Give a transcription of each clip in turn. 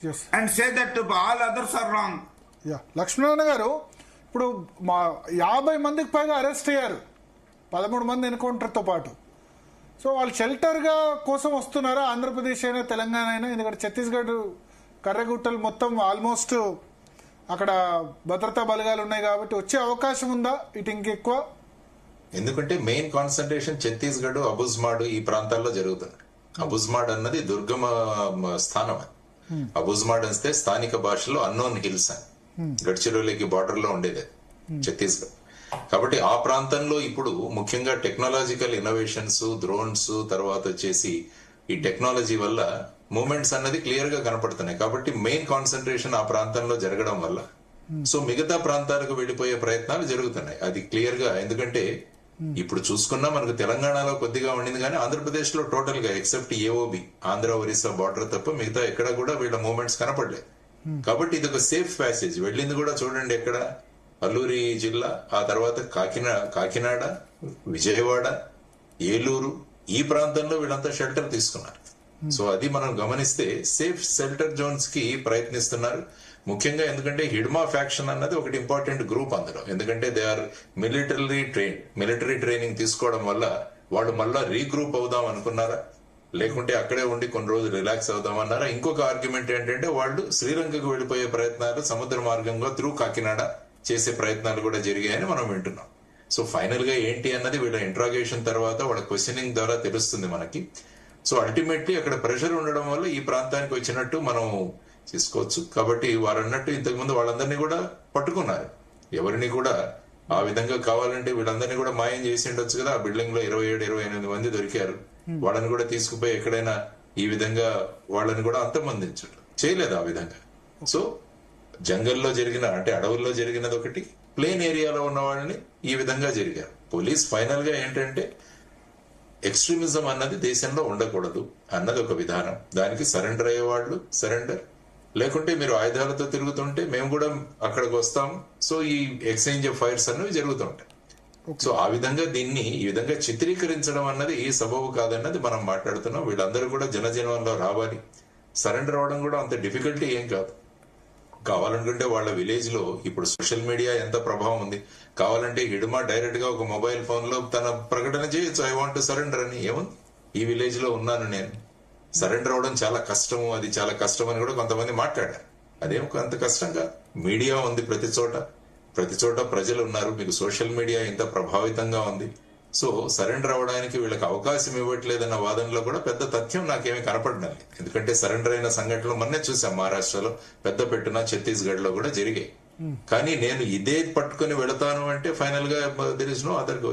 Yes. and say that all others are wrong. Lakshminarayana గారు ఇప్పుడు మా 50 మందికి పైగా అరెస్ట్ అయ్యారు, 13 మంది ఎన్కౌంటర్తో పాటు. సో వాళ్ళు షెల్టర్గా కోసం వస్తున్నారా ఆంధ్రప్రదేశ్ అయినా తెలంగాణ అయినా? ఎందుకంటే ఛత్తీస్గఢ్ కర్రగుట్టలు మొత్తం ఆల్మోస్ట్ అక్కడ భద్రతా బలగాలు ఉన్నాయి కాబట్టి వచ్చే అవకాశం ఉందా ఇటు ఇంకెక్కువ? ఎందుకంటే మెయిన్ కాన్సన్ట్రేషన్ ఛత్తీస్గఢ్, అబుజ్మాడ్ ఈ ప్రాంతాల్లో జరుగుతుంది. అబుజ్మాడ్ అన్నది దుర్గమ స్థానం. అబుజ్మాడ్ అంటే స్థానిక భాషలో అన్నోన్ హిల్స్ అని, గడ్చిరోలికి బార్డర్ లో ఉండేది ఛత్తీస్గఢ్. కాబట్టి ఆ ప్రాంతంలో ఇప్పుడు ముఖ్యంగా టెక్నాలజికల్ ఇన్నోవేషన్స్, డ్రోన్స్, తర్వాత వచ్చేసి ఈ టెక్నాలజీ వల్ల మూమెంట్స్ అన్నది క్లియర్ గా కనపడుతున్నాయి. కాబట్టి మెయిన్ కాన్సన్ట్రేషన్ ఆ ప్రాంతంలో జరగడం వల్ల సో మిగతా ప్రాంతాలకు వెళ్లిపోయే ప్రయత్నాలు జరుగుతున్నాయి. అది క్లియర్ గా, ఎందుకంటే ఇప్పుడు చూసుకున్నా మనకు తెలంగాణలో కొద్దిగా ఉండింది కానీ ఆంధ్రప్రదేశ్ లో టోటల్ గా except AOB Andhra Orissa border తప్ప మిగతా ఎక్కడ కూడా వీళ్ళ మూవ్మెంట్స్ కనపడలేదు. కాబట్టి ఇది ఒక సేఫ్ ప్యాసేజ్. వెళ్ళింది కూడా చూడండి, ఎక్కడ అల్లూరి జిల్లా, ఆ తర్వాత కాకినాడ, విజయవాడ, ఏలూరు ఈ ప్రాంతంలో వీళ్ళంతా షెల్టర్ తీసుకున్నారు. సో అది మనం గమనిస్తే సేఫ్ షెల్టర్ జోన్స్ కి ప్రయత్నిస్తున్నారు. ముఖ్యంగా ఎందుకంటే హిడ్మా ఫ్యాక్షన్ అన్నది ఒకటి ఇంపార్టెంట్ గ్రూప్ అందులో. ఎందుకంటే దే ఆర్ మిలిటరీ ట్రైనింగ్ తీసుకోవడం వల్ల వాళ్ళు మళ్ళా రీగ్రూప్ అవుదాం అనుకున్నారా, లేకుంటే అక్కడే ఉండి కొన్ని రోజులు రిలాక్స్ అవుదామన్నారా? ఇంకొక ఆర్గ్యుమెంట్ ఏంటంటే వాళ్ళు శ్రీలంకకు వెళ్లిపోయే ప్రయత్నాలు సముద్ర మార్గంగా త్రూ కాకినాడ చేసే ప్రయత్నాలు కూడా జరిగాయని మనం వింటున్నాం. సో ఫైనల్ గా ఏంటి అన్నది వీళ్ళ ఇంట్రాగేషన్ తర్వాత వాళ్ళ క్వశ్చనింగ్ ద్వారా తెలుస్తుంది మనకి. సో అల్టిమేట్లీ అక్కడ ప్రెషర్ ఉండడం వల్ల ఈ ప్రాంతానికి వచ్చినట్టు మనం తీసుకోవచ్చు. కాబట్టి వారు అన్నట్టు ఇంతకుముందు వాళ్ళందరినీ కూడా పట్టుకున్నారు. ఎవరిని కూడా ఆ విధంగా కావాలంటే వీళ్ళందరినీ కూడా మాయం చేసి ఉండొచ్చు కదా. ఆ బిల్డింగ్ లో 27-28 మంది దొరికారు. వాళ్ళని కూడా తీసుకుపోయి ఎక్కడైనా ఈ విధంగా వాళ్ళని కూడా అంతమందించడం చేయలేదు ఆ విధంగా. సో జంగల్లో జరిగిన, అంటే అడవుల్లో జరిగినది ఒకటి, ప్లేన్ ఏరియాలో ఉన్న వాళ్ళని ఈ విధంగా జరిగారు. పోలీస్ ఫైనల్ గా ఏంటంటే ఎక్స్ట్రీమిజం అన్నది దేశంలో ఉండకూడదు అన్నది ఒక విధానం. దానికి సరెండర్ అయ్యేవాళ్ళు సరెండర్, లేకుంటే మీరు ఆయుధాలతో తిరుగుతుంటే మేము కూడా అక్కడికి వస్తాం. సో ఈ ఎక్స్చేంజ్ ఆఫ్ ఫైర్స్ అన్నవి జరుగుతుంటాయి. సో ఆ విధంగా దీన్ని ఈ విధంగా చిత్రీకరించడం అన్నది ఈ సబబు కాదన్నది మనం మాట్లాడుతున్నాం. వీళ్ళందరూ కూడా జనజీవనంలో రావాలి. సరెండర్ అవ్వడం కూడా అంత డిఫికల్టీ ఏం కాదు. కావాలనుకుంటే వాళ్ళ విలేజ్ లో ఇప్పుడు సోషల్ మీడియా ఎంత ప్రభావం ఉంది. కావాలంటే హిడ్మా డైరెక్ట్ గా ఒక మొబైల్ ఫోన్ లో తన ప్రకటన చేయొచ్చు, ఐ వాంట్ టు సరెండర్ అని. ఏముంది, ఈ విలేజ్ లో ఉన్నాను నేను, సరెండర్ అవడం చాలా కష్టము, అది చాలా కష్టం అని కూడా కొంతమంది మాట్లాడారు. అదేం అంత కష్టంగా, మీడియా ఉంది ప్రతి చోట ప్రజలు ఉన్నారు, మీకు సోషల్ మీడియా ఇంత ప్రభావితంగా ఉంది. సో సరెండర్ అవడానికి వీళ్ళకి అవకాశం ఇవ్వట్లేదన్న వాదనలో కూడా పెద్ద తథ్యం నాకేమీ కనపడలేదు. ఎందుకంటే సరెండర్ అయిన సంఘటనలు మొన్నే చూసాం, మహారాష్ట్రలో పెద్ద పెట్టున, ఛత్తీస్గఢ్ లో కూడా జరిగాయి. కానీ నేను ఇదే పట్టుకుని వెళతాను అంటే ఫైనల్ గా there is no other go.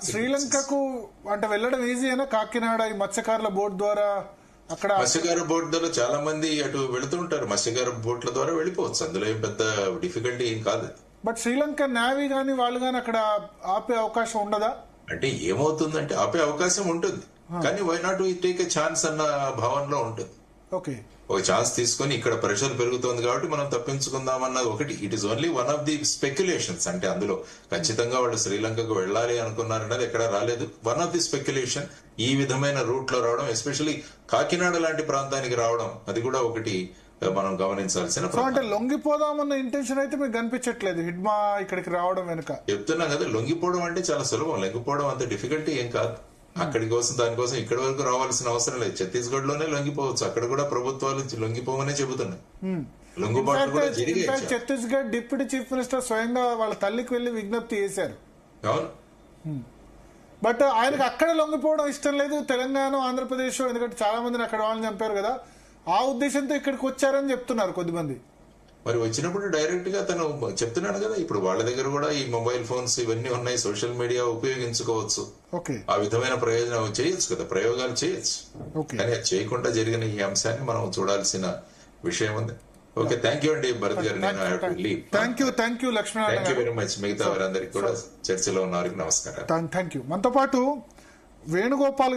శ్రీలంకకు అంటే వెళ్ళడం ఈజీ అయినా కాకినాడ ఈ మత్స్యకారుల బోట్ ద్వారా, అక్కడ మత్స్యకార బోట్ ద్వారా చాలా మంది అటు వెళుతుంటారు. మత్స్యకార బోట్ల ద్వారా వెళ్ళిపోవచ్చు, అందులో ఏం పెద్ద డిఫికల్టీ ఏం కాదు. బట్ శ్రీలంక నేవీ గానీ వాళ్ళు గానీ అక్కడ ఆపే అవకాశం ఉండదా? అంటే ఏమవుతుందంటే ఆపే అవకాశం ఉంటుంది, కానీ why not we take a chance అన్న భావనలో ఉంటుంది. ఓకే, ఒక ఛాన్స్ తీసుకొని ఇక్కడ ప్రెషర్ పెరుగుతోంది కాబట్టి మనం తప్పించుకుందాం అన్నది ఒకటి. It is only one of the speculations. అంటే అందులో ఖచ్చితంగా వాళ్ళు శ్రీలంకకు వెళ్ళాలి అనుకున్నారన్నది ఎక్కడ రాలేదు. వన్ ఆఫ్ ది స్పెక్యులేషన్ ఈ విధమైన రూట్ లో రావడం, ఎస్పెషల్లీ కాకినాడ లాంటి ప్రాంతానికి రావడం, అది కూడా ఒకటి మనం గమనించాల్సిన. అంటే లొంగిపోదామన్న ఇంటెన్షన్ అయితే మీకు కనిపించట్లేదు హిడ్మా ఇక్కడికి రావడం వెనుక. చెప్తున్నాం కదా, లొంగిపోవడం అంటే చాలా సులభం, లొంగిపోవడం అంత డిఫికల్టీ ఏం కాదు. దానికోసం ఇక్కడి వరకు రావాల్సిన అవసరం లేదు. ఛత్తీస్గఢ్ లోనే లొంగిపోవచ్చు, అక్కడ కూడా ప్రభుత్వాలు లొంగిపోమనే చెబుతున్నాయి. లొంగుబాటు కూడా జరిగాయి. ఛత్తీస్గఢ్ డిప్యూటీ చీఫ్ మినిస్టర్ స్వయంగా వాళ్ళ తల్లికి వెళ్లి విజ్ఞప్తి చేశారు. అవును, బట్ ఆయనకు అక్కడ లొంగిపోవడం ఇష్టం లేదు, తెలంగాణ ఆంధ్రప్రదేశ్, ఎందుకంటే చాలా మందిని అక్కడ వాళ్ళని చంపారు కదా, ఆ ఉద్దేశంతో ఇక్కడికి వచ్చారని చెప్తున్నారు కొద్దిమంది. మరి వచ్చినప్పుడు డైరెక్ట్ గా తను చెప్తున్నాడు కదా, ఇప్పుడు వాళ్ళ దగ్గర కూడా ఈ మొబైల్ ఫోన్స్ ఇవన్నీ ఉన్నాయి, సోషల్ మీడియా ఉపయోగించుకోవచ్చు, ఆ విధమైన ప్రయోజనం చేయొచ్చు కదా, ప్రయోగాలు చేయొచ్చు. కానీ అది చేయకుండా జరిగిన ఈ అంశాన్ని మనం చూడాల్సిన విషయం ఉంది. ఓకే, థ్యాంక్ యూ అండి భరత్ గారు. నేను thank you Lakshminarayana very much. మిగతా వారందరికీ కూడా చర్చలో ఉన్న వారికి నమస్కారం. Thank you. మనతో పాటు వేణుగోపాల్